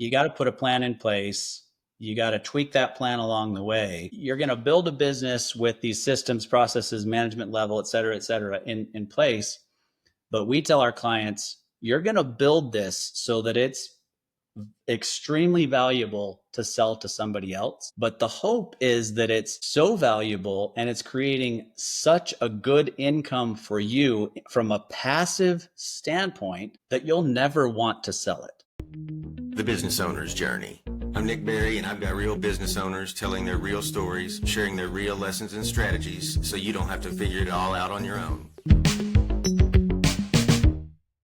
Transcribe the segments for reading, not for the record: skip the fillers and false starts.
you got to put a plan in place. You got to tweak that plan along the way. You're going to build a business with these systems, processes, management level, et cetera, in place. But we tell our clients, you're going to build this so that it's extremely valuable to sell to somebody else. But the hope is that it's so valuable and it's creating such a good income for you from a passive standpoint that you'll never want to sell it. The Business Owner's Journey. I'm Nick Berry, and I've got real business owners telling their real stories, sharing their real lessons and strategies so you don't have to figure it all out on your own.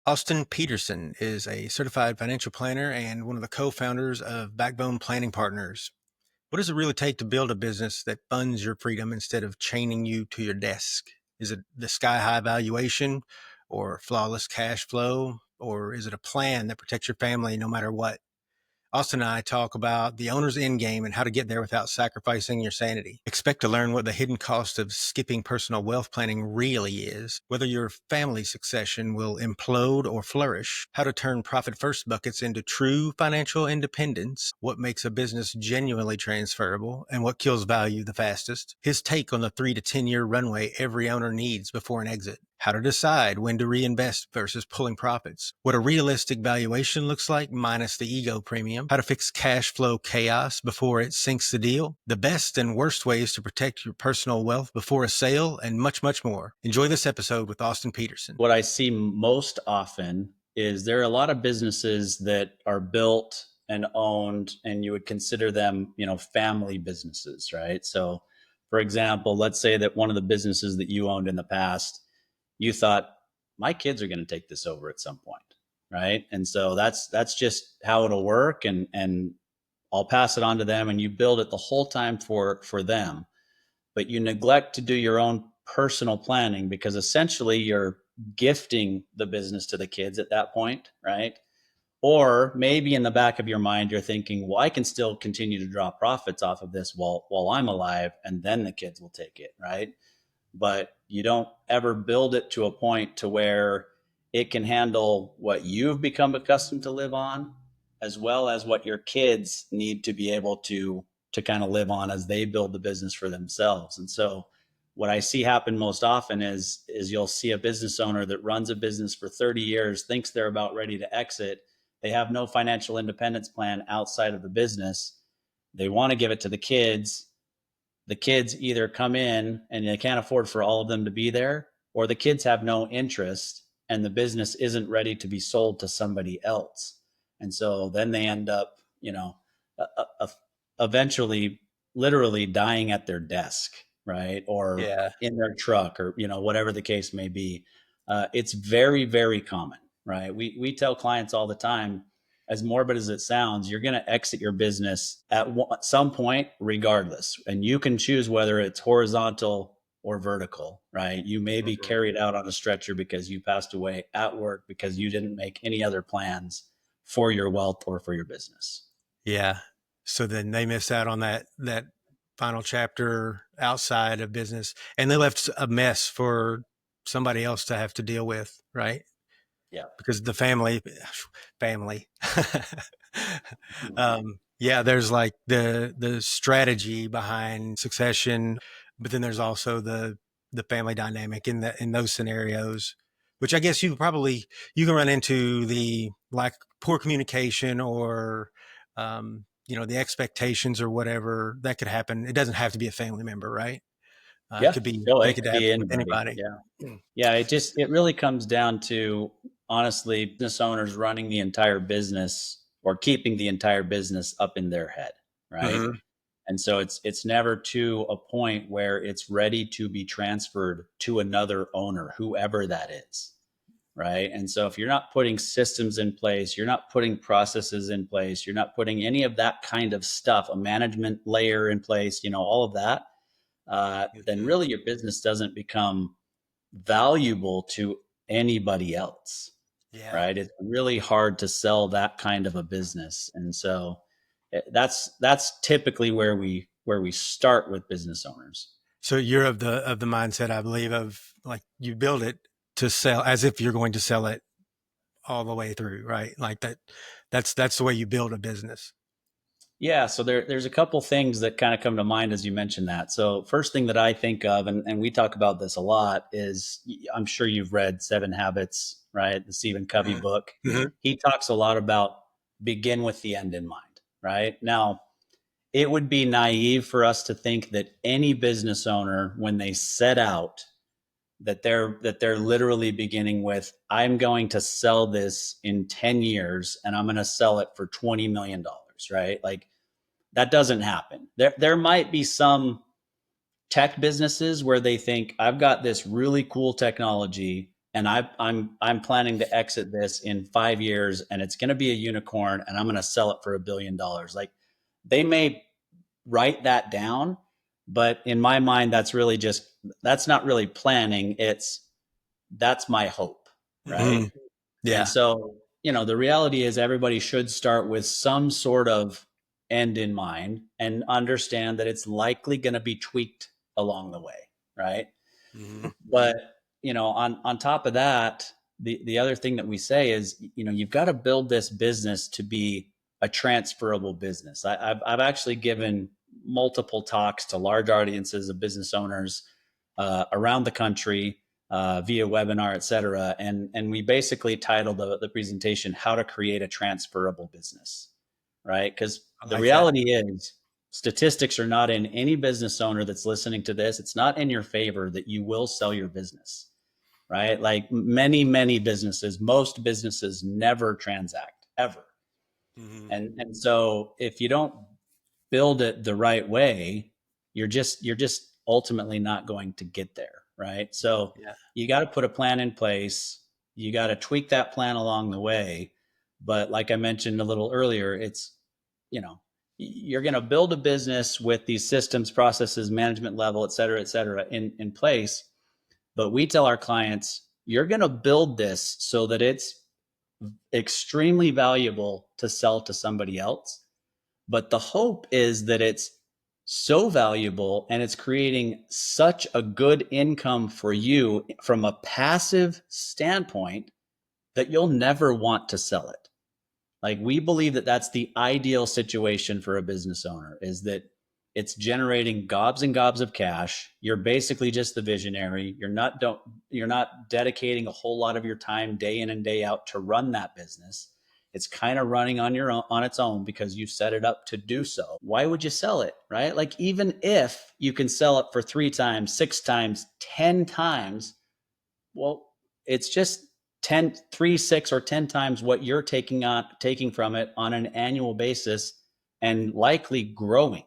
Austin Peterson is a certified financial planner and one of the co-founders of Backbone Planning Partners. What does it really take to build a business that funds your freedom instead of chaining you to your desk? Is it the sky-high valuation or flawless cash flow, or is it a plan that protects your family no matter what? Austin and I talk about the owner's end game and how to get there without sacrificing your sanity. Expect to learn what the hidden cost of skipping personal wealth planning really is, whether your family succession will implode or flourish, how to turn profit-first buckets into true financial independence, what makes a business genuinely transferable, and what kills value the fastest, his take on the 3 to 10 year runway every owner needs before an exit, how to decide when to reinvest versus pulling profits, what a realistic valuation looks like minus the ego premium, how to fix cash flow chaos before it sinks the deal, the best and worst ways to protect your personal wealth before a sale, and much, much more. Enjoy this episode with Austin Peterson. What I see most often is there are a lot of businesses that are built and owned, and you would consider them, family businesses, right? So, for example, let's say that one of the businesses that you owned in the past, you thought, my kids are going to take this over at some point, right? And so that's just how it'll work, and I'll pass it on to them, and you build it the whole time for them. But you neglect to do your own personal planning because essentially you're gifting the business to the kids at that point, right? Or maybe in the back of your mind, you're thinking, well, I can still continue to draw profits off of this while I'm alive, and then the kids will take it, right? But you don't ever build it to a point to where it can handle what you've become accustomed to live on, as well as what your kids need to be able to kind of live on as they build the business for themselves. And so what I see happen most often is you'll see a business owner that runs a business for 30 years, thinks they're about ready to exit. They have no financial independence plan outside of the business. They want to give it to the kids. The kids either come in and they can't afford for all of them to be there, or the kids have no interest and the business isn't ready to be sold to somebody else. And so then they end up, eventually literally dying at their desk, right? Or in their truck, or, whatever the case may be. It's very, very common, right? We tell clients all the time, as morbid as it sounds, you're going to exit your business at some point regardless. And you can choose whether it's horizontal or vertical, right? You may be carried out on a stretcher because you passed away at work because you didn't make any other plans for your wealth or for your business. Yeah. So then they miss out on that final chapter outside of business, and they left a mess for somebody else to have to deal with, right? Yeah. Because the family. There's like the strategy behind succession, but then there's also the family dynamic in those scenarios, which I guess you can run into the poor communication or, the expectations or whatever that could happen. It doesn't have to be a family member, right? It could be, it they could could have be with anybody. Yeah. It really comes down to, honestly, business owners running the entire business or keeping the entire business up in their head, right? Mm-hmm. And so it's never to a point where it's ready to be transferred to another owner, whoever that is, right? And so if you're not putting systems in place, you're not putting processes in place, you're not putting any of that kind of stuff, a management layer in place, all of that, then really your business doesn't become valuable to anybody else. Yeah. Right. It's really hard to sell that kind of a business. And so that's typically where we start with business owners. So you're of the mindset, I believe, of like you build it to sell as if you're going to sell it all the way through, right? Like that's the way you build a business. Yeah, so there's a couple things that kind of come to mind as you mentioned that. So first thing that I think of, and we talk about this a lot, is I'm sure you've read Seven Habits, right? The Stephen Covey Mhm. book. Mhm. He talks a lot about begin with the end in mind, right? Now, it would be naive for us to think that any business owner, when they set out, that they're literally beginning with, I'm going to sell this in 10 years and I'm going to sell it for $20 million, right? Like that doesn't happen. There might be some tech businesses where they think I've got this really cool technology and I'm planning to exit this in 5 years and it's going to be a unicorn and I'm going to sell it for $1 billion. Like they may write that down, but in my mind, that's not really planning. That's my hope, right? Mhm. And Yeah. so, the reality is everybody should start with some sort of end in mind and understand that it's likely going to be tweaked along the way, right? Mhm. But, on top of that, the other thing that we say is, you've got to build this business to be a transferable business. I've actually given multiple talks to large audiences of business owners around the country via webinar, et cetera. And we basically titled the presentation, How to Create a Transferable Business, right? Because I the like that. reality is, statistics are not in any business owner that's listening to this. It's not in your favor that you will sell your business, right? Like many businesses, most businesses never transact ever. Mhm. And so if you don't build it the right way, you're just ultimately not going to get there, right? So Yeah. you got to put a plan in place. You got to tweak that plan along the way. But like I mentioned a little earlier, it's, you know, you're going to build a business with these systems, processes, management level, et cetera, in place. But we tell our clients, you're going to build this so that it's extremely valuable to sell to somebody else. But the hope is that it's so valuable and it's creating such a good income for you from a passive standpoint that you'll never want to sell it. Like we believe that that's the ideal situation for a business owner, is that it's generating gobs and gobs of cash. You're basically just the visionary. You're not dedicating a whole lot of your time day in and day out to run that business. It's kind of running on your own, on its own, because you set it up to do so. Why would you sell it, right? Like even if you can sell it for 3 times, 6 times, 10 times, well, it's just 10, 3, 6, or 10 times what you're taking from it on an annual basis, and likely growing.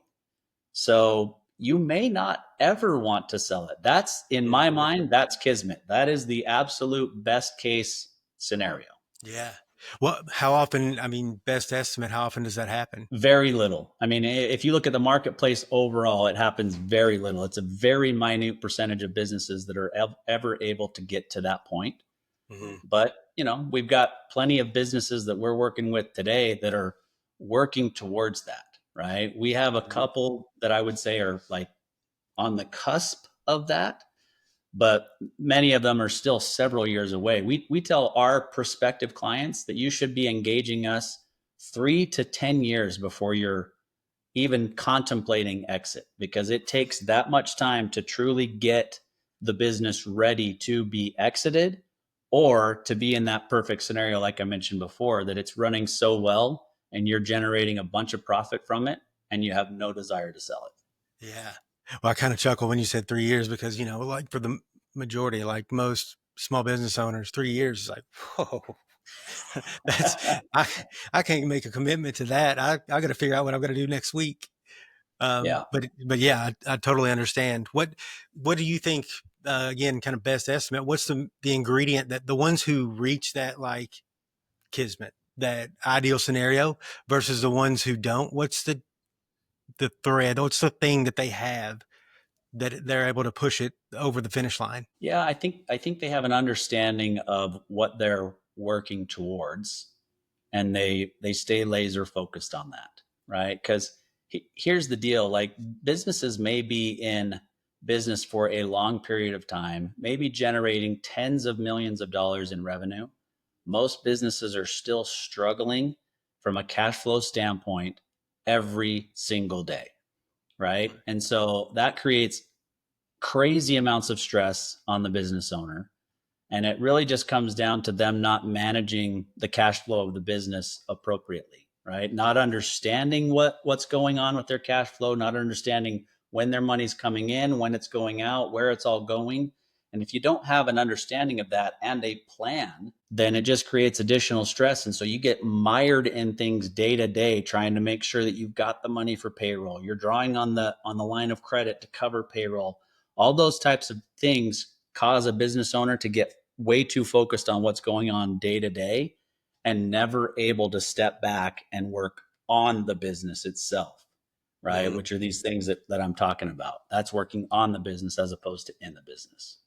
So you may not ever want to sell it. That's, in my Mhm. mind, that's kismet. That is the absolute best case scenario. Yeah. Well, how often, I mean, best estimate, how often does that happen? Very little. I mean, if you look at the marketplace overall, it happens very little. It's a very minute percentage of businesses that are ever able to get to that point. Mhm. But, we've got plenty of businesses that we're working with today that are working towards that, right? We have a Mhm. couple that I would say are like on the cusp of that, but many of them are still several years away. We tell our prospective clients that you should be engaging us 3 to 10 years before you're even contemplating exit, because it takes that much time to truly get the business ready to be exited, or to be in that perfect scenario like I mentioned before, that it's running so well and you're generating a bunch of profit from it and you have no desire to sell it. Yeah. Well, I kind of chuckle when you said 3 years because, like for the majority, like most small business owners, 3 years is like, whoa, that's, I, I can't make a commitment to that. I got to figure out what I'm going to do next week. Yeah. But yeah, I totally understand. What do you think, again, kind of best estimate? What's the ingredient that the ones who reach that like kismet, that ideal scenario versus the ones who don't? What's the thread? What's the thing that they have that they're able to push it over the finish line? Yeah, I think they have an understanding of what they're working towards, and they stay laser focused on that, right? Because here's the deal: like businesses may be in business for a long period of time, maybe generating tens of millions of dollars in revenue, most businesses are still struggling from a cash flow standpoint every single day, right? And so that creates crazy amounts of stress on the business owner. And it really just comes down to them not managing the cash flow of the business appropriately, right? Not understanding what's going on with their cash flow, not understanding when their money's coming in, when it's going out, where it's all going. And if you don't have an understanding of that and a plan, then it just creates additional stress. And so you get mired in things day to day, trying to make sure that you've got the money for payroll. You're drawing on the line of credit to cover payroll. All those types of things cause a business owner to get way too focused on what's going on day to day and never able to step back and work on the business itself, right? Mhm. Which are these things that I'm talking about. That's working on the business as opposed to in the business.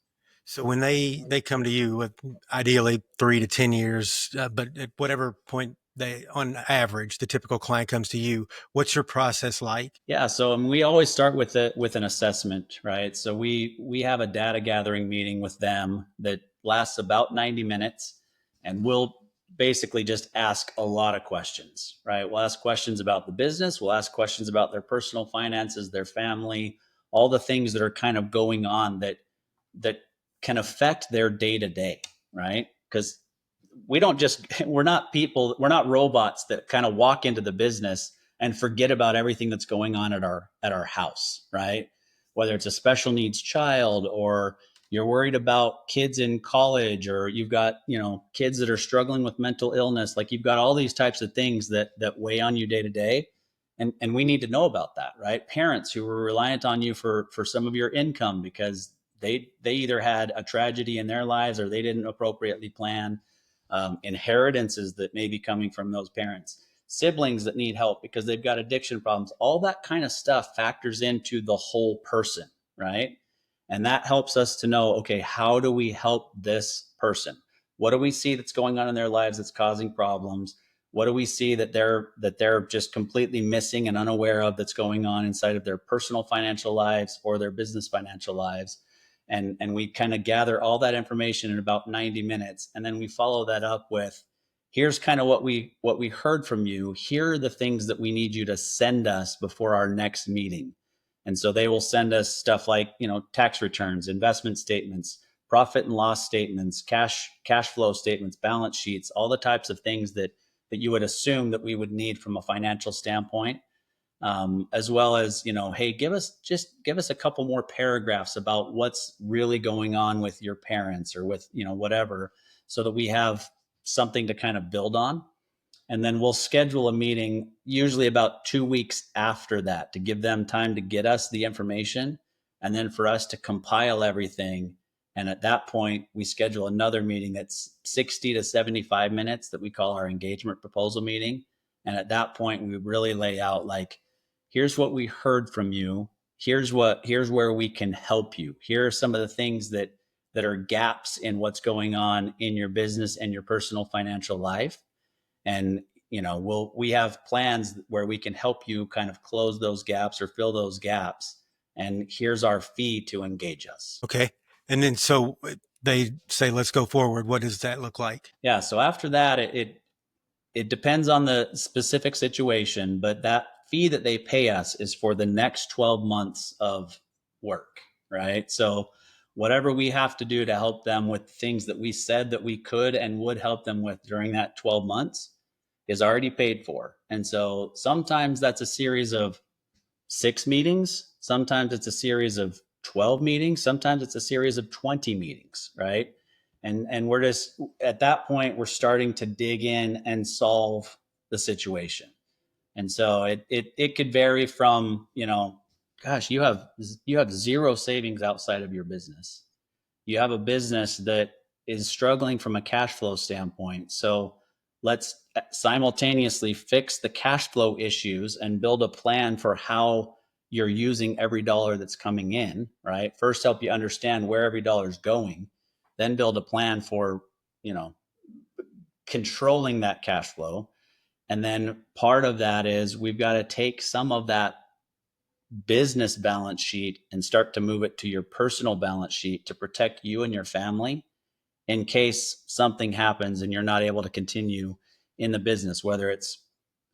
So when they come to you with ideally 3 to 10 years, but at whatever point they, on average, the typical client comes to you, what's your process like? Yeah, so we always start with an assessment, right? So we have a data gathering meeting with them that lasts about 90 minutes, and we'll basically just ask a lot of questions, right? We'll ask questions about the business, we'll ask questions about their personal finances, their family, all the things that are kind of going on that can affect their day to day, right? Because we don't just we're not people, we're not robots that kind of walk into the business and forget about everything that's going on at our house, right? Whether it's a special needs child, or you're worried about kids in college, or you've got, kids that are struggling with mental illness. Like, you've got all these types of things that weigh on you day to day, and we need to know about that, right? Parents who were reliant on you for some of your income because they either had a tragedy in their lives or they didn't appropriately plan. Inheritances that may be coming from those parents, siblings that need help because they've got addiction problems. All that kind of stuff factors into the whole person, right? And that helps us to know, okay, how do we help this person? What do we see that's going on in their lives that's causing problems? What do we see that they're just completely missing and unaware of that's going on inside of their personal financial lives or their business financial lives? And we kind of gather all that information in about 90 minutes, and then we follow that up with, here's kind of what we heard from you. Here are the things that we need you to send us before our next meeting. And so they will send us stuff like, tax returns, investment statements, profit and loss statements, cash flow statements, balance sheets, all the types of things that you would assume that we would need from a financial standpoint. As well as, hey, give us a couple more paragraphs about what's really going on with your parents or with, whatever, so that we have something to kind of build on. And then we'll schedule a meeting usually about 2 weeks after that to give them time to get us the information, and then for us to compile everything. And at that point, we schedule another meeting that's 60 to 75 minutes that we call our engagement proposal meeting. And at that point, we really lay out, like, here's what we heard from you. Here's where we can help you. Here are some of the things that are gaps in what's going on in your business and your personal financial life. And we have plans where we can help you kind of close those gaps or fill those gaps. And here's our fee to engage us. Okay. And then so they say, let's go forward. What does that look like? Yeah. So after that, it depends on the specific situation, but that fee that they pay us is for the next 12 months of work, right? So whatever we have to do to help them with things that we said that we could and would help them with during that 12 months is already paid for. And so sometimes that's a series of 6 meetings. Sometimes it's a series of 12 meetings. Sometimes it's a series of 20 meetings, right? And we're just, at that point, we're starting to dig in and solve the situation. And so it could vary from, gosh, you have zero savings outside of your business. You have a business that is struggling from a cash flow standpoint. So let's simultaneously fix the cash flow issues and build a plan for how you're using every dollar that's coming in, right? First, help you understand where every dollar is going, then build a plan for, controlling that cash flow. And then part of that is we've got to take some of that business balance sheet and start to move it to your personal balance sheet to protect you and your family in case something happens and you're not able to continue in the business, whether it's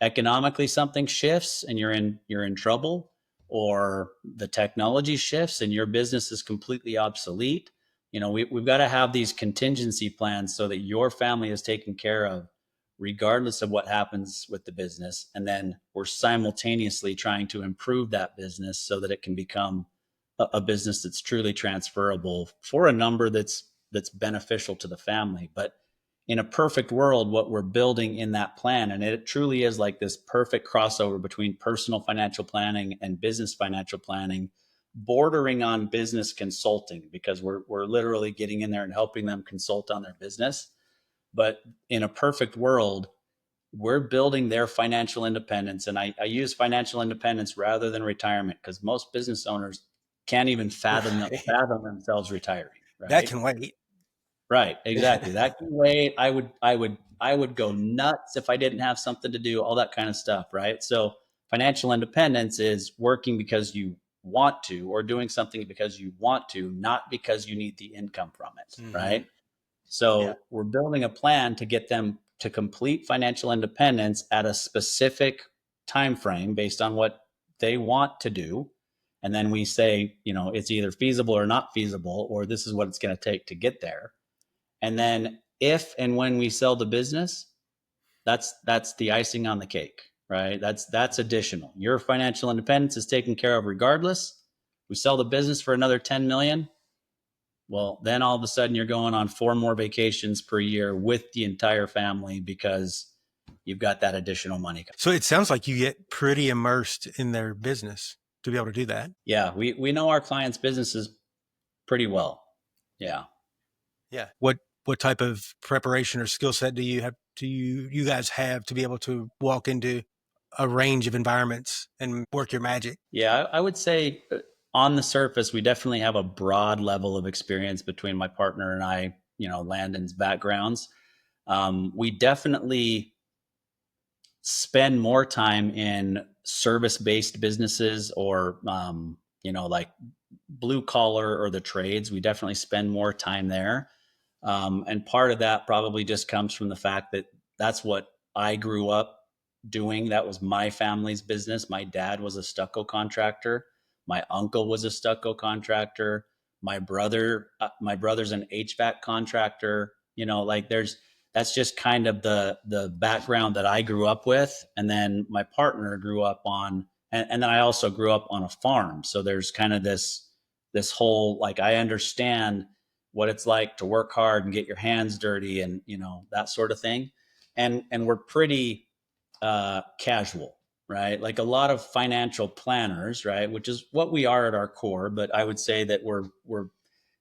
economically something shifts and you're in trouble, or the technology shifts and your business is completely obsolete. We've got to have these contingency plans so that your family is taken care of regardless of what happens with the business. And then we're simultaneously trying to improve that business so that it can become a business that's truly transferable for a number that's beneficial to the family. But in a perfect world, what we're building in that plan, and it truly is like this perfect crossover between personal financial planning and business financial planning, bordering on business consulting, because we're literally getting in there and helping them consult on their business. But in a perfect world, we're building their financial independence. And I use financial independence rather than retirement, because most business owners can't even Right. fathom themselves retiring, That right? can wait. Right, exactly. That can wait. I would go nuts if I didn't have something to do, all that kind of stuff, right? So financial independence is working because you want to, or doing something because you want to, not because you need the income from it, Hmm. right? Yeah. So we're building a plan to get them to complete financial independence at a specific time frame based on what they want to do. And then we say, it's either feasible or not feasible, or this is what it's going to take to get there. And then if and when we sell the business, that's the icing on the cake, right? That's additional. Your financial independence is taken care of regardless. We sell the business for another 10 million. Well, then all of a sudden you're going on 4 more vacations per year with the entire family because you've got that additional money. So it sounds like you get pretty immersed in their business to be able to do that. Yeah, we know our clients' businesses pretty well. Yeah. Yeah. What type of preparation or skill set do you have? Do you guys have to be able to walk into a range of environments and work your magic? Yeah, I would say on the surface, we definitely have a broad level of experience between my partner and I, Landon's backgrounds. We definitely spend more time in service-based businesses, or, like blue collar or the trades. We definitely spend more time there. And part of that probably just comes from the fact that that's what I grew up doing. That was my family's business. My dad was a stucco contractor. My uncle was a stucco contractor. My brother's an HVAC contractor. Like that's just kind of the background that I grew up with. And then my partner grew up on, and then I also grew up on a farm. So there's kind of this whole, like, I understand what it's like to work hard and get your hands dirty, and that sort of thing. And we're pretty casual, right? Like a lot of financial planners, right, which is what we are at our core. But I would say that we're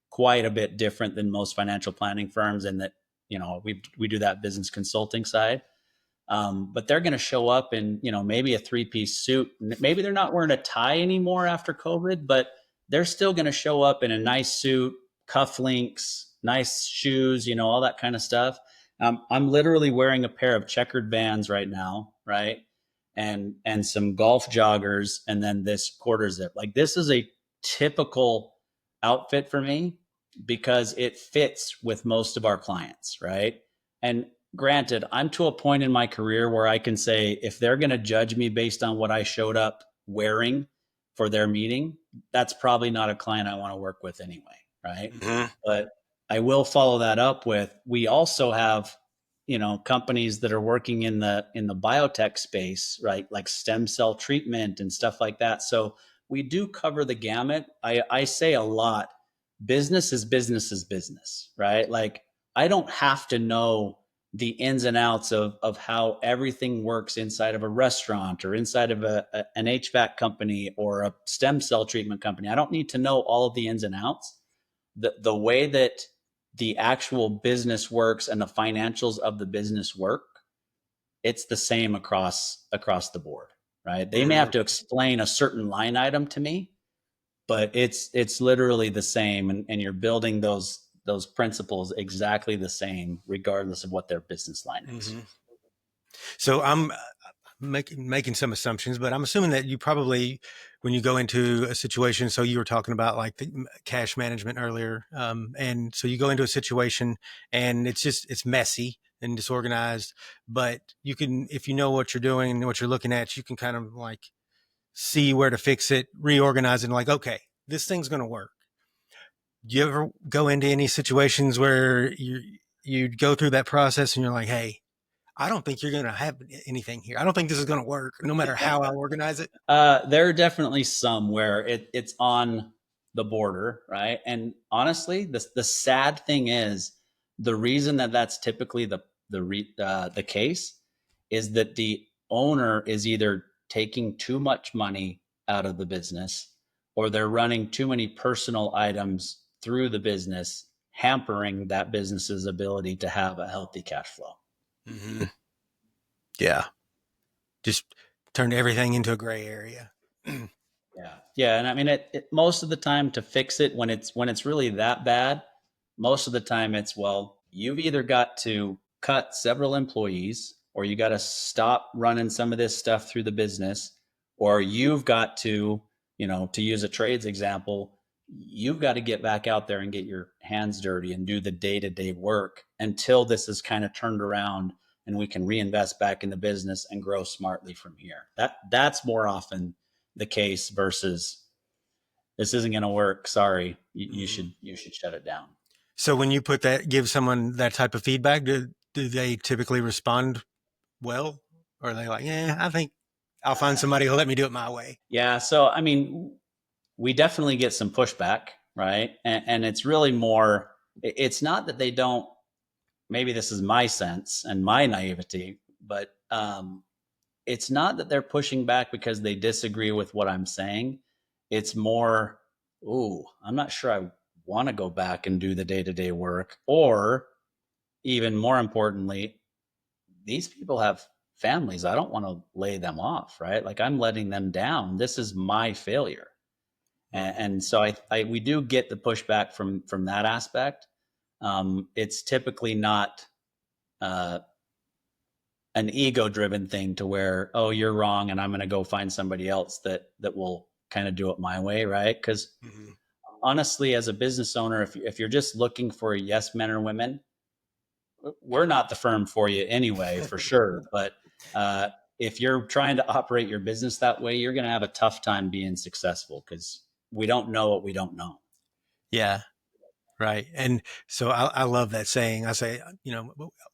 quite a bit different than most financial planning firms, in that we do that business consulting side. But they're going to show up in, maybe a 3-piece suit. Maybe they're not wearing a tie anymore after COVID, but they're still going to show up in a nice suit, cufflinks, nice shoes, all that kind of stuff. I'm literally wearing a pair of checkered Vans right now, right? And some golf joggers, and then this quarter zip. Like, this is a typical outfit for me because it fits with most of our clients, right? And granted, I'm to a point in my career where I can say, if they're going to judge me based on what I showed up wearing for their meeting, that's probably not a client I want to work with anyway, right? Mm-hmm. But I will follow that up with, we also have, companies that are working in the biotech space, right? Like stem cell treatment and stuff like that. So we do cover the gamut. I say a lot, business is business is business, right? Like, I don't have to know the ins and outs of how everything works inside of a restaurant, or inside of an HVAC company, or a stem cell treatment company. I don't need to know all of the ins and outs. The way that the actual business works and the financials of the business work, it's the same across the board, right? They may Mm-hmm. have to explain a certain line item to me, but it's literally the same, and you're building those principles exactly the same regardless of what their business line is. Mm-hmm. So making some assumptions, but I'm assuming that you probably, when you go into a situation, so you were talking about like the cash management earlier, and so you go into a situation and it's messy and disorganized, but you can, if you know what you're doing and what you're looking at, you can kind of like see where to fix it, reorganize it, and like, okay, this thing's going to work. Do you ever go into any situations where you go through that process and you're like, hey, I don't think you're going to have anything here. I don't think this is going to work, no matter how I organize it. There are definitely some where it's on the border, right? And honestly, the sad thing is the reason that that's typically the case is that the owner is either taking too much money out of the business or they're running too many personal items through the business, hampering that business's ability to have a healthy cash flow. Mm-hmm. Yeah. Just turned everything into a gray area. Yeah, and I mean, most of the time to fix it when it's really that bad, most of the time it's, well, you've either got to cut several employees, or you got to stop running some of this stuff through the business, or you've got to, to use a trades example, you've got to get back out there and get your hands dirty and do the day-to-day work until this is kind of turned around and we can reinvest back in the business and grow smartly from here. That's more often the case versus this isn't going to work. Sorry, you should shut it down. So when you give someone that type of feedback, do they typically respond well, or are they like, yeah, I think I'll find somebody who'll let me do it my way? Yeah. So, I mean, we definitely get some pushback, right? And it's really more, it's not that they don't, maybe this is my sense and my naivety, but it's not that they're pushing back because they disagree with what I'm saying. It's more, ooh, I'm not sure I want to go back and do the day-to-day work. Or even more importantly, these people have families. I don't want to lay them off, right? Like, I'm letting them down. This is my failure. And so we do get the pushback from that aspect. It's typically not an ego driven thing to where, oh, you're wrong and I'm going to go find somebody else that will kind of do it my way, right? Because honestly, as a business owner, if you're just looking for yes men or women, we're not the firm for you anyway, for sure. But if you're trying to operate your business that way, you're going to have a tough time being successful because we don't know what we don't know. Yeah. Right. And so I love that saying. I say,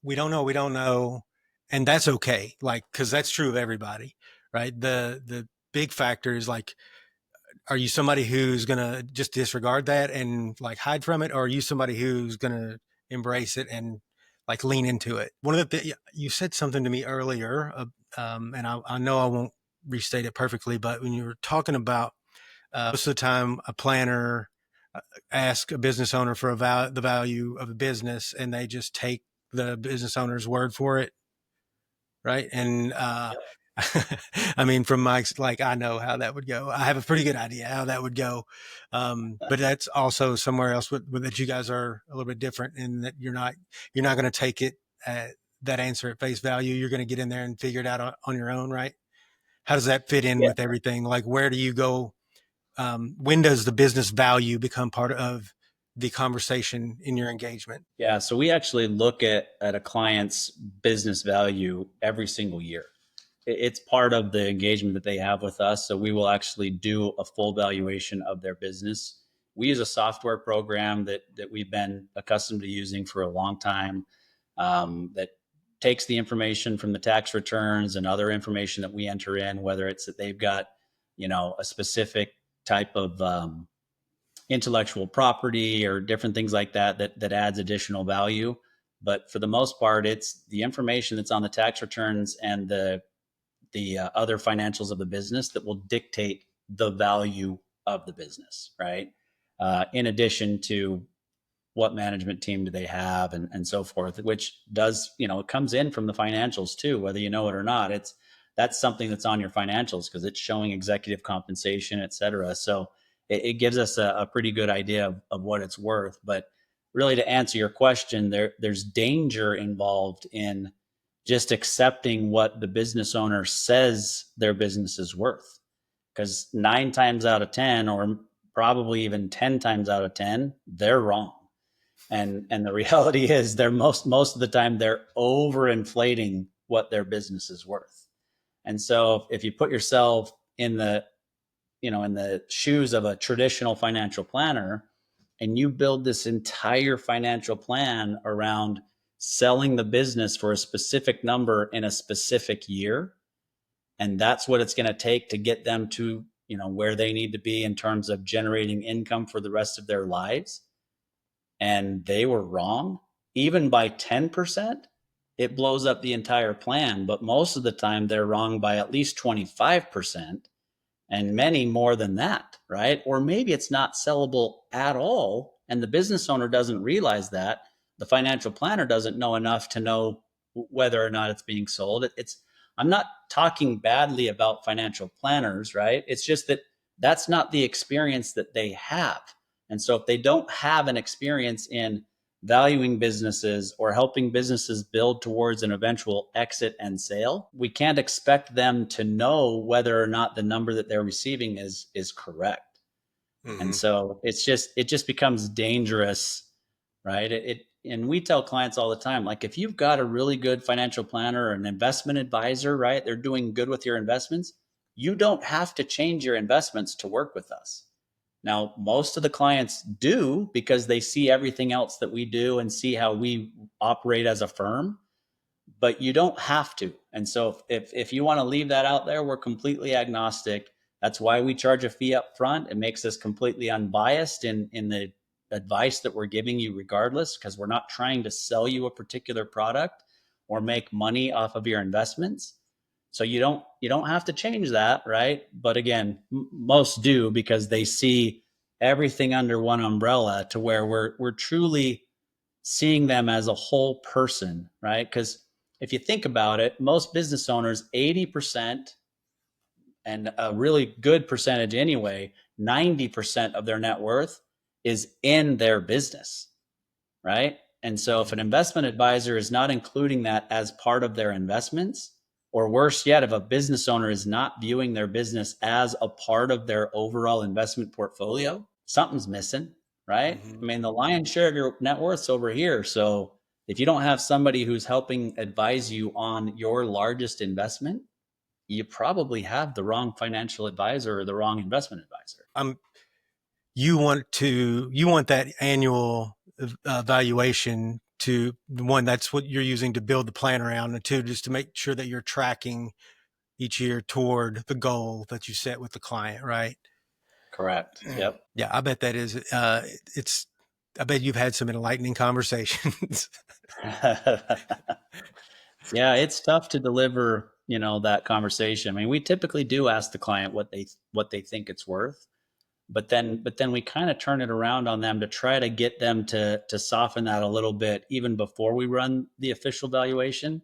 we don't know. And that's okay. Like, cause that's true of everybody. Right. The big factor is like, are you somebody who's going to just disregard that and like hide from it? Or are you somebody who's going to embrace it and like lean into it? One of you said something to me earlier, and I know I won't restate it perfectly, but when you were talking about most of the time a planner ask a business owner for the value of a business and they just take the business owner's word for it. Right. And, I mean, from my, like, I know how that would go. I have a pretty good idea how that would go. But that's also somewhere else with that you guys are a little bit different in that you're not going to take it that answer at face value. You're going to get in there and figure it out on your own. Right. How does that fit in with everything? Like, where do you go? When does the business value become part of the conversation in your engagement? Yeah, so we actually look at a client's business value every single year. It's part of the engagement that they have with us. So we will actually do a full valuation of their business. We use a software program that we've been accustomed to using for a long time, that takes the information from the tax returns and other information that we enter in, whether it's that they've got, a specific type of intellectual property or different things like that adds additional value. But for the most part, it's the information that's on the tax returns and the other financials of the business that will dictate the value of the business, right? In addition to what management team do they have and so forth, which does, it comes in from the financials too, whether you know it or not. That's something that's on your financials because it's showing executive compensation, et cetera. So it gives us a pretty good idea of what it's worth. But really, to answer your question, there's danger involved in just accepting what the business owner says their business is worth. Because 9 times out of 10, or probably even 10 times out of 10, they're wrong. And the reality is they're most of the time they're overinflating what their business is worth. And so if you put yourself in the shoes of a traditional financial planner, and you build this entire financial plan around selling the business for a specific number in a specific year, and that's what it's going to take to get them to where they need to be in terms of generating income for the rest of their lives, and they were wrong even by 10%, it blows up the entire plan. But most of the time they're wrong by at least 25%, and many more than that, right? Or maybe it's not sellable at all, and the business owner doesn't realize that. The financial planner doesn't know enough to know whether or not it's being sold. I'm not talking badly about financial planners, right? It's just that that's not the experience that they have. And so if they don't have an experience in valuing businesses or helping businesses build towards an eventual exit and sale, we can't expect them to know whether or not the number that they're receiving is correct. Mm-hmm. And so it just becomes dangerous, right? And we tell clients all the time, like, if you've got a really good financial planner or an investment advisor, right, they're doing good with your investments, you don't have to change your investments to work with us. Now, most of the clients do, because they see everything else that we do and see how we operate as a firm, but you don't have to. And so if you want to leave that out there, we're completely agnostic. That's why we charge a fee up front. It makes us completely unbiased in the advice that we're giving you regardless, because we're not trying to sell you a particular product or make money off of your investments. So you don't have to change that, right? But again, most do, because they see everything under one umbrella, to where we're truly seeing them as a whole person, right? Because if you think about it, most business owners, 80%, and a really good percentage anyway, 90% of their net worth is in their business, right? And so if an investment advisor is not including that as part of their investments, or worse yet, if a business owner is not viewing their business as a part of their overall investment portfolio, something's missing, right? Mm-hmm. I mean, the lion's share of your net worth's over here. So if you don't have somebody who's helping advise you on your largest investment, you probably have the wrong financial advisor or the wrong investment advisor. You want that annual valuation to the one, that's what you're using to build the plan around, and two, just to make sure that you're tracking each year toward the goal that you set with the client, right? Correct. Yep. Yeah, I bet that is. I bet you've had some enlightening conversations. Yeah, it's tough to deliver, that conversation. I mean, we typically do ask the client what they think it's worth, but then we kind of turn it around on them to try to get them to soften that a little bit even before we run the official valuation,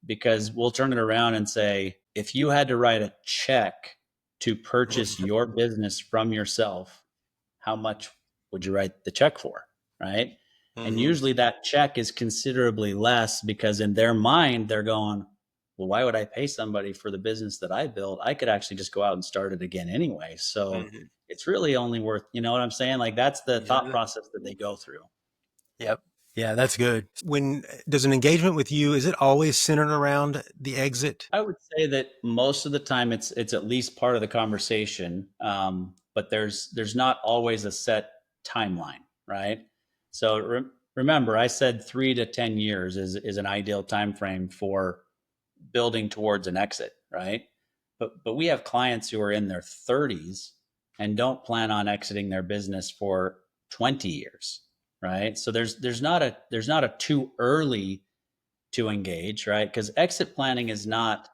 because we'll turn it around and say, if you had to write a check to purchase your business from yourself, how much would you write the check for, right? Mm-hmm. And usually that check is considerably less, because in their mind, they're going, well, why would I pay somebody for the business that I built? I could actually just go out and start it again anyway. So mm-hmm. It's really only worth, you know what I'm saying? Like, that's the thought process that they go through. Yep. Yeah, that's good. When does an engagement with you, is it always centered around the exit? I would say that most of the time it's at least part of the conversation, but there's not always a set timeline, right? So remember, I said 3 to 10 years is an ideal time frame for building towards an exit, right? But we have clients who are in their 30s and don't plan on exiting their business for 20 years, right? So there's not a too early to engage, right? Because exit planning is not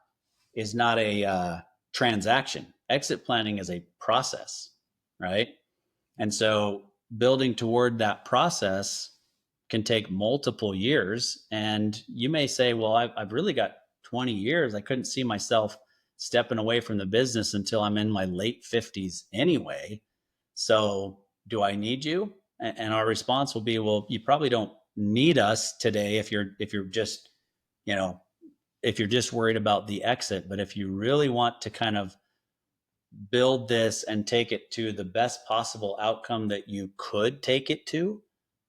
a transaction. Exit planning is a process, right? And so building toward that process can take multiple years. And you may say, well, I've really got 20 years. I couldn't see myself stepping away from the business until I'm in my late 50s anyway. So do I need you? And our response will be, well, you probably don't need us today if you're just, if you're just worried about the exit. But if you really want to kind of build this and take it to the best possible outcome that you could take it to,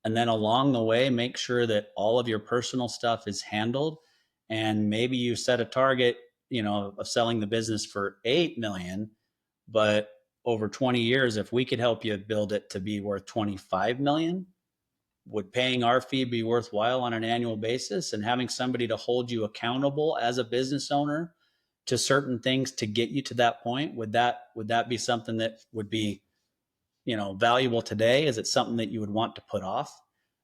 and then along the way make sure that all of your personal stuff is handled, and maybe you set a target, of selling the business for 8 million, but over 20 years, if we could help you build it to be worth 25 million, would paying our fee be worthwhile on an annual basis, and having somebody to hold you accountable as a business owner to certain things to get you to that point? Would that be something that would be, valuable today? Is it something that you would want to put off?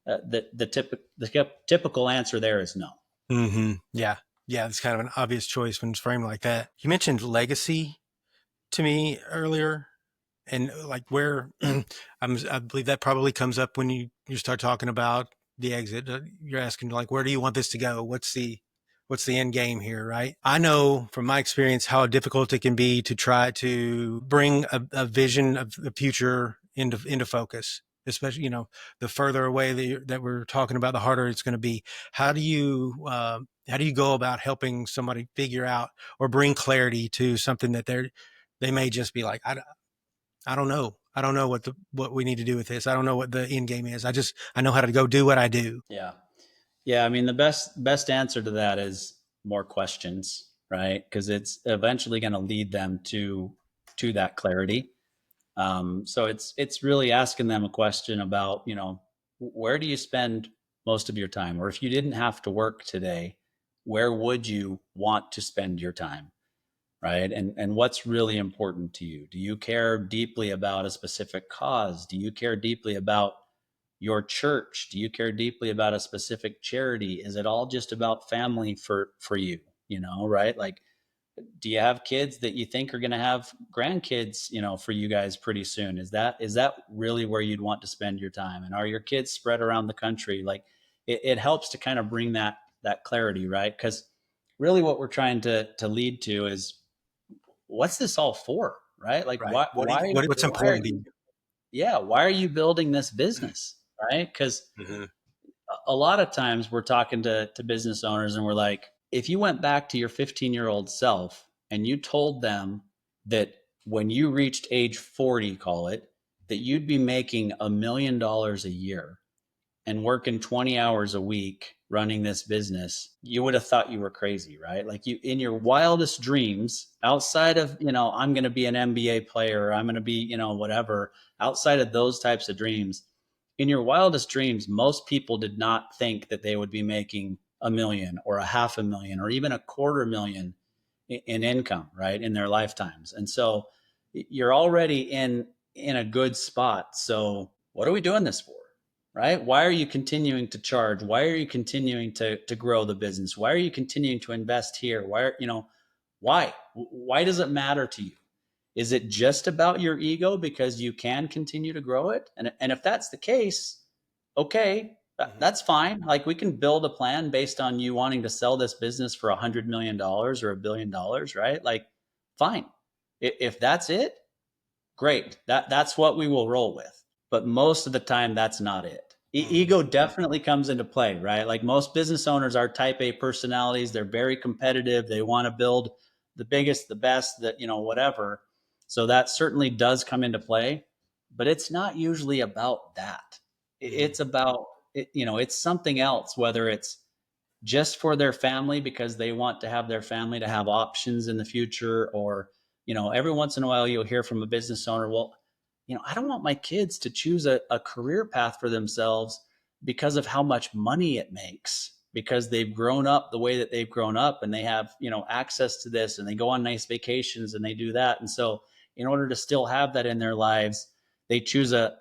The typical answer there is no. Mm-hmm. Yeah. Yeah. It's kind of an obvious choice when it's framed like that. You mentioned legacy to me earlier, and like where I believe that probably comes up when you start talking about the exit. You're asking like, where do you want this to go? What's the end game here, right? I know from my experience how difficult it can be to try to bring a vision of the future into focus, especially, the further away that we're talking about, the harder it's going to be. How do you go about helping somebody figure out or bring clarity to something that they may just be like, I don't know. I don't know what we need to do with this. I don't know what the end game is. I know how to go do what I do. Yeah. Yeah. I mean, the best answer to that is more questions, right? Because it's eventually going to lead them to that clarity. So it's really asking them a question about, where do you spend most of your time? Or if you didn't have to work today, where would you want to spend your time? Right. And what's really important to you? Do you care deeply about a specific cause? Do you care deeply about your church? Do you care deeply about a specific charity? Is it all just about family for you? Right? Like, do you have kids that you think are going to have grandkids, for you guys pretty soon? Is that really where you'd want to spend your time? And are your kids spread around the country? Like, it helps to kind of bring that clarity, right? Because really what we're trying to lead to is, what's this all for, right? Like, Right. What's why are important to you, you? yeah, why are you building this business, right? Because Mm-hmm. a lot of times we're talking to business owners and we're like, if you went back to your 15-year-old self and you told them that when you reached age 40, call it, that you'd be making $1 million a year and working 20 hours a week running this business, you would have thought you were crazy, right? Like, you, in your wildest dreams, outside of, I'm going to be an NBA player, or I'm going to be, whatever, outside of those types of dreams, in your wildest dreams, most people did not think that they would be making a million or a half a million or even a quarter million in income, right, in their lifetimes. And so you're already in a good spot. So what are we doing this for? Right? Why are you continuing to charge? Why are you continuing to grow the business? Why are you continuing to invest here? Why does it matter to you? Is it just about your ego because you can continue to grow it? And if that's the case, okay, that's fine. Like, we can build a plan based on you wanting to sell this business for $100 million or $1 billion, right? Like, fine. If that's it, great. That's what we will roll with. But most of the time, that's not it. Ego definitely comes into play, right? Like, most business owners are type A personalities. They're very competitive. They want to build the biggest, the best, that, whatever. So that certainly does come into play, but it's not usually about that. It's about, it's something else, whether it's just for their family because they want to have their family to have options in the future, or, every once in a while you'll hear from a business owner, well, I don't want my kids to choose a career path for themselves because of how much money it makes, because they've grown up the way that they've grown up and they have, access to this, and they go on nice vacations and they do that. And so in order to still have that in their lives, they choose a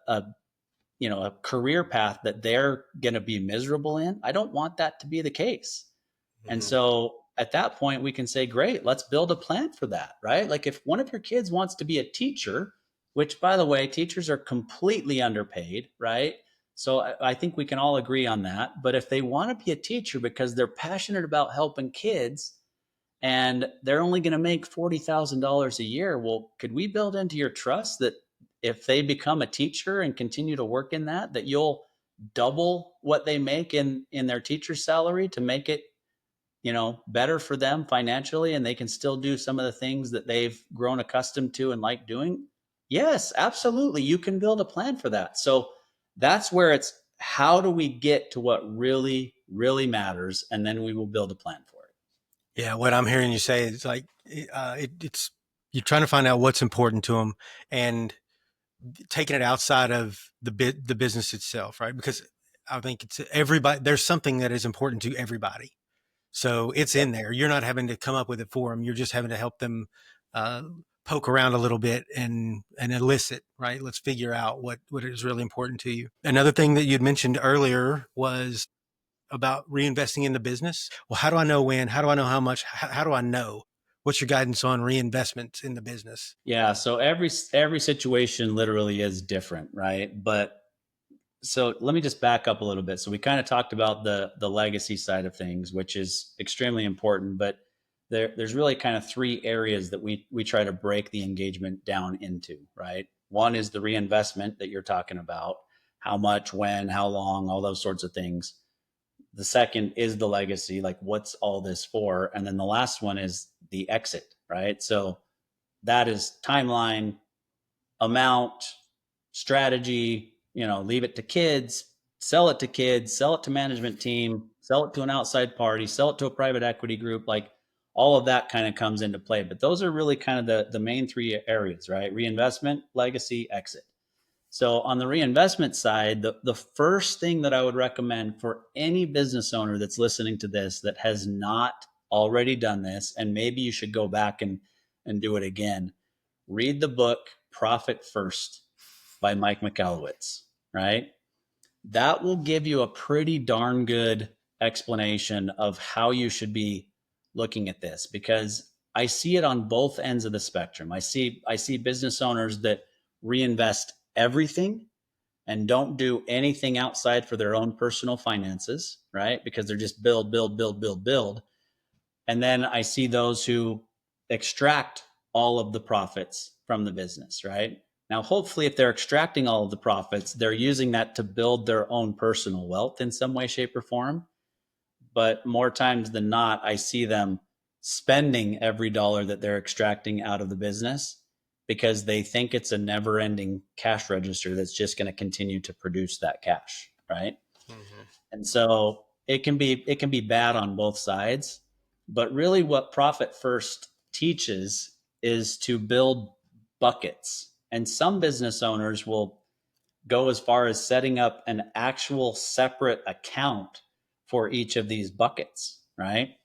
career path that they're going to be miserable in. I don't want that to be the case. And so at that point, we can say, great, let's build a plan for that, right? Like, if one of your kids wants to be a teacher, which, by the way, teachers are completely underpaid, right? So I think we can all agree on that. But if they want to be a teacher because they're passionate about helping kids and they're only going to make $40,000 a year, well, could we build into your trust that if they become a teacher and continue to work in that you'll double what they make in their teacher salary to make it, better for them financially and they can still do some of the things that they've grown accustomed to and like doing, yes, absolutely, you can build a plan for that. So that's where it's, how do we get to what really, really matters? And then we will build a plan for it. Yeah, what I'm hearing you say is like it's you're trying to find out what's important to them and taking it outside of the business itself, right? Because I think it's everybody. There's something that is important to everybody, so it's in there. You're not having to come up with it for them. You're just having to help them uh, poke around a little bit and elicit, right? Let's figure out what is really important to you. Another thing that you'd mentioned earlier was about reinvesting in the business. Well, how do I know when? How do I know how much? How do I know? What's your guidance on reinvestment in the business? Yeah, so every situation literally is different, right? But so let me just back up a little bit. So we kind of talked about the legacy side of things, which is extremely important, but there's really kind of three areas that we try to break the engagement down into, right? One is the reinvestment that you're talking about, how much, when, how long, all those sorts of things. The second is the legacy, like what's all this for? And then the last one is the exit, right? So that is timeline, amount, strategy, leave it to kids, sell it to kids, sell it to management team, sell it to an outside party, sell it to a private equity group. Like all of that kind of comes into play. But those are really kind of the main three areas, right? Reinvestment, legacy, exit. So on the reinvestment side, the first thing that I would recommend for any business owner that's listening to this that has not already done this, and maybe you should go back and do it again, read the book Profit First by Mike Michalowicz, right? That will give you a pretty darn good explanation of how you should be looking at this, because I see it on both ends of the spectrum. I see business owners that reinvest everything and don't do anything outside for their own personal finances, right? Because they're just build, build, build, build, build. And then I see those who extract all of the profits from the business, right? Now, hopefully, if they're extracting all of the profits, they're using that to build their own personal wealth in some way, shape, or form. But more times than not, I see them spending every dollar that they're extracting out of the business because they think it's a never ending cash register that's just going to continue to produce that cash, right? Mm-hmm. And so it can be bad on both sides. But really what Profit First teaches is to build buckets. And some business owners will go as far as setting up an actual separate account for each of these buckets, right?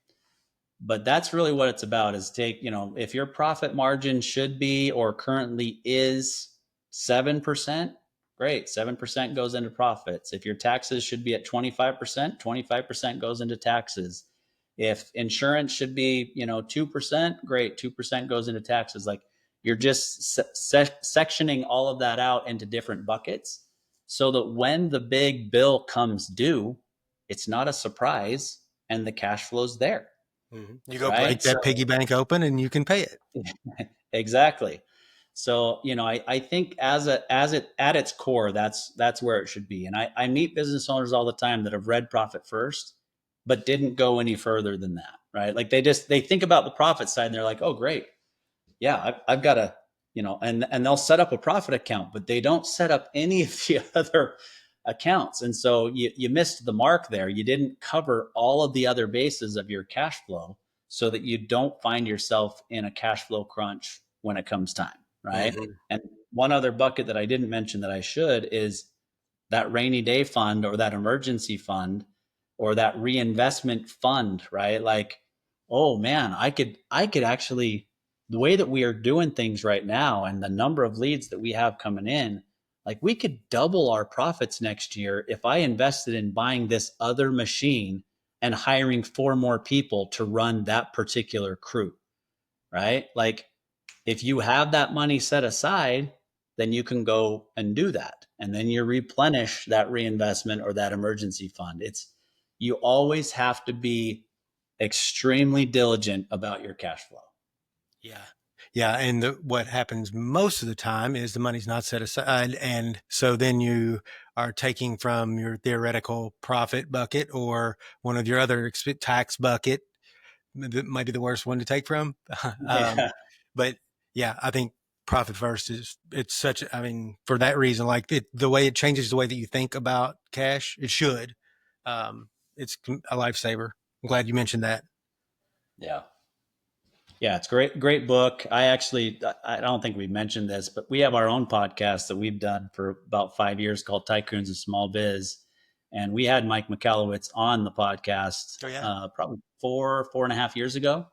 But that's really what it's about, is if your profit margin should be or currently is 7%, great, 7% goes into profits. If your taxes should be at 25%, 25% goes into taxes. If insurance should be 2%, great, 2% goes into taxes. Like, you're just sectioning all of that out into different buckets so that when the big bill comes due, it's not a surprise and the cash flow's there. Mm-hmm. You go break that piggy bank open and you can pay it. Exactly. So, I think at its core, that's where it should be. And I meet business owners all the time that have read Profit First, but didn't go any further than that, right? Like they think about the profit side and they're like, oh, great. Yeah, I've got a, and they'll set up a profit account, but they don't set up any of the other accounts. And so you missed the mark there. You didn't cover all of the other bases of your cash flow so that you don't find yourself in a cash flow crunch when it comes time, right? Mm-hmm. And one other bucket that I didn't mention that I should is that rainy day fund or that emergency fund or that reinvestment fund, right? Like, oh man, I could actually, the way that we are doing things right now and the number of leads that we have coming in, like we could double our profits next year if I invested in buying this other machine and hiring 4 more people to run that particular crew, right? Like, if you have that money set aside, then you can go and do that. And then you replenish that reinvestment or that emergency fund. You always have to be extremely diligent about your cash flow. Yeah. Yeah. And what happens most of the time is the money's not set aside. And so then you are taking from your theoretical profit bucket or one of your other tax bucket might be the worst one to take from. um, Yeah. but yeah, I think profit first it's such, I mean, for that reason, like the way it changes the way that you think about cash, it should. Um, it's a lifesaver. I'm glad you mentioned that. Yeah. Yeah, it's great book. I don't think we mentioned this, but we have our own podcast that we've done for about 5 years called Tycoons of Small Biz. And we had Mike McAllowitz on the podcast Oh yeah. probably 4.5 years ago.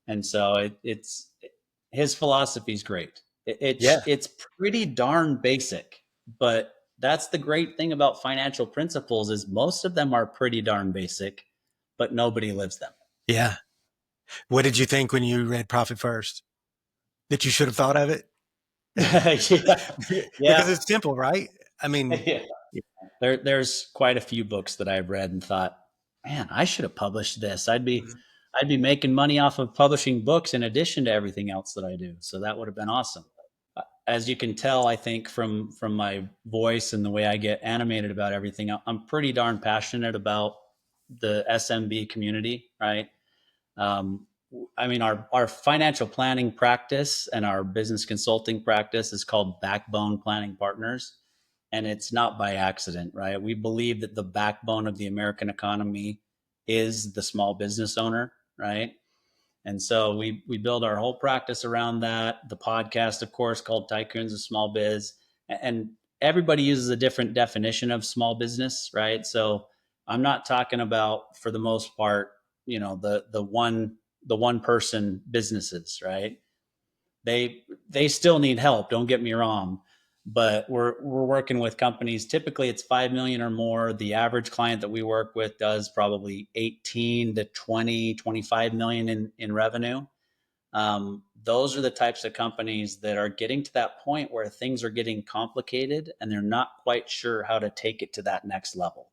And so it's his philosophy is great. Yeah. It's pretty darn basic, but that's the great thing about financial principles is most of them are pretty darn basic, but nobody lives them. Yeah. What did you think when you read Profit First? That you should have thought of it? Yeah, Because yeah, it's simple, right? I mean, yeah. There's quite a few books that I've read and thought, man, I should have published this. mhm. I'd be making money off of publishing books in addition to everything else that I do. So that would have been awesome. As you can tell, I think from my voice and the way I get animated about everything, I'm pretty darn passionate about the SMB community, right? Um, I mean, our financial planning practice and our business consulting practice is called Backbone Planning Partners. And it's not by accident, right? We believe that the backbone of the American economy is the small business owner, right? And so we build our whole practice around that. The podcast, of course, called Tycoons of Small Biz, and everybody uses a different definition of small business, right? So I'm not talking about, for the most part, the one person businesses, right? They still need help. Don't get me wrong, but we're working with companies. Typically, it's 5 million or more. The average client that we work with does probably 18 to 20, 25 million in revenue. Those are the types of companies that are getting to that point where things are getting complicated and they're not quite sure how to take it to that next level.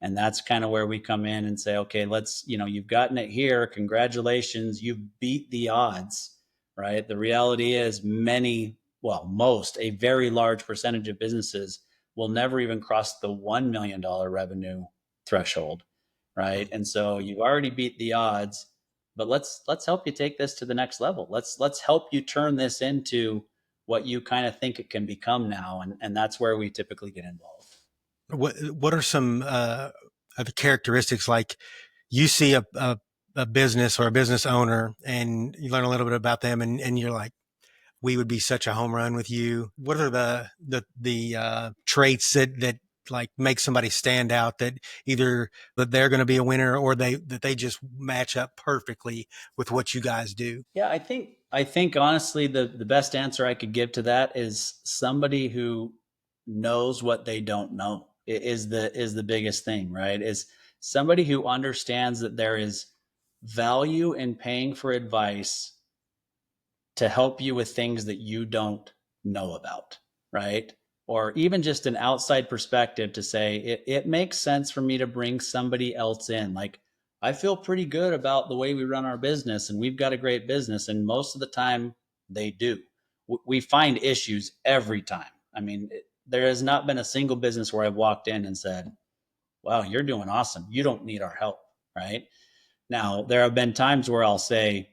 And that's kind of where we come in and say, okay, you've gotten it here. Congratulations. You've beat the odds, right? The reality is most, a very large percentage of businesses will never even cross the $1 million revenue threshold, right? And so you've already beat the odds, but let's help you take this to the next level. Let's help you turn this into what you kind of think it can become now. And that's where we typically get involved. What are some of the characteristics, like you see a business or a business owner and you learn a little bit about them and you're like, we would be such a home run with you. What are the traits that like make somebody stand out, that either that they're going to be a winner or that they just match up perfectly with what you guys do? Yeah, I think honestly the best answer I could give to that is somebody who knows what they don't know is the biggest thing, right? Is somebody who understands that there is value in paying for advice to help you with things that you don't know about, right? Or even just an outside perspective to say, it makes sense for me to bring somebody else in. Like, I feel pretty good about the way we run our business and we've got a great business. And most of the time, they do. We find issues every time. I mean, there has not been a single business where I've walked in and said, wow, you're doing awesome. You don't need our help, right? Now, there have been times where I'll say,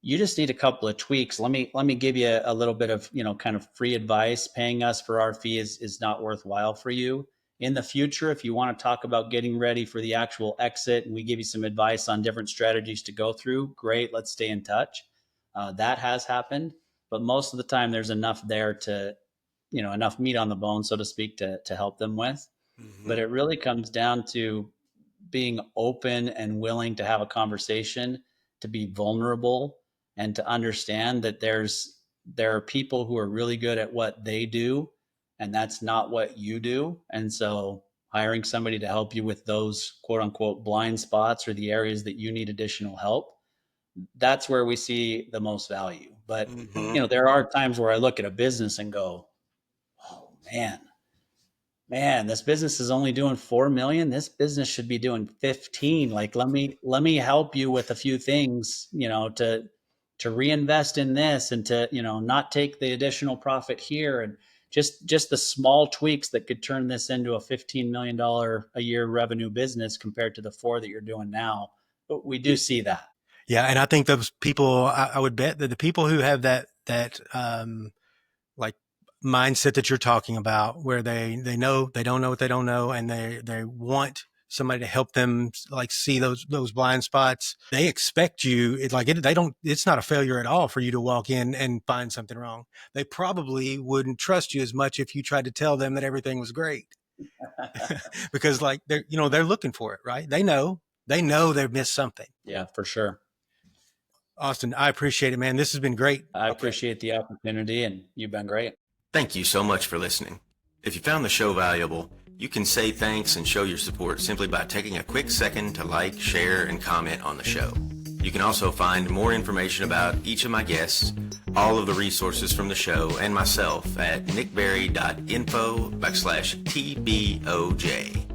you just need a couple of tweaks. Let me give you a little bit of, kind of free advice. Paying us for our fee is not worthwhile for you. In the future, if you want to talk about getting ready for the actual exit and we give you some advice on different strategies to go through, great, let's stay in touch. That has happened, but most of the time there's enough there to, enough meat on the bone, so to speak, to help them with. Mm-hmm. But it really comes down to being open and willing to have a conversation, to be vulnerable, and to understand that there are people who are really good at what they do, and that's not what you do. And so hiring somebody to help you with those quote unquote blind spots or the areas that you need additional help, that's where we see the most value. But Mm-hmm. there are times where I look at a business and go, oh man, this business is only doing 4 million. This business should be doing 15. Like, let me help you with a few things, to reinvest in this and to, not take the additional profit here. And just the small tweaks that could turn this into a $15 million a year revenue business compared to the four that you're doing now. But we do see that. Yeah, and I think those people, I would bet that the people who have that like mindset that you're talking about, where they know they don't know what they don't know, and they want somebody to help them like see those blind spots. They expect you. They don't. It's not a failure at all for you to walk in and find something wrong. They probably wouldn't trust you as much if you tried to tell them that everything was great, because like they're looking for it, right? They know they've missed something. Yeah, for sure. Austin, I appreciate it, man. This has been great. I appreciate the opportunity, and you've been great. Thank you so much for listening. If you found the show valuable, you can say thanks and show your support simply by taking a quick second to like, share, and comment on the show. You can also find more information about each of my guests, all of the resources from the show, and myself at nickberry.info/TBOJ.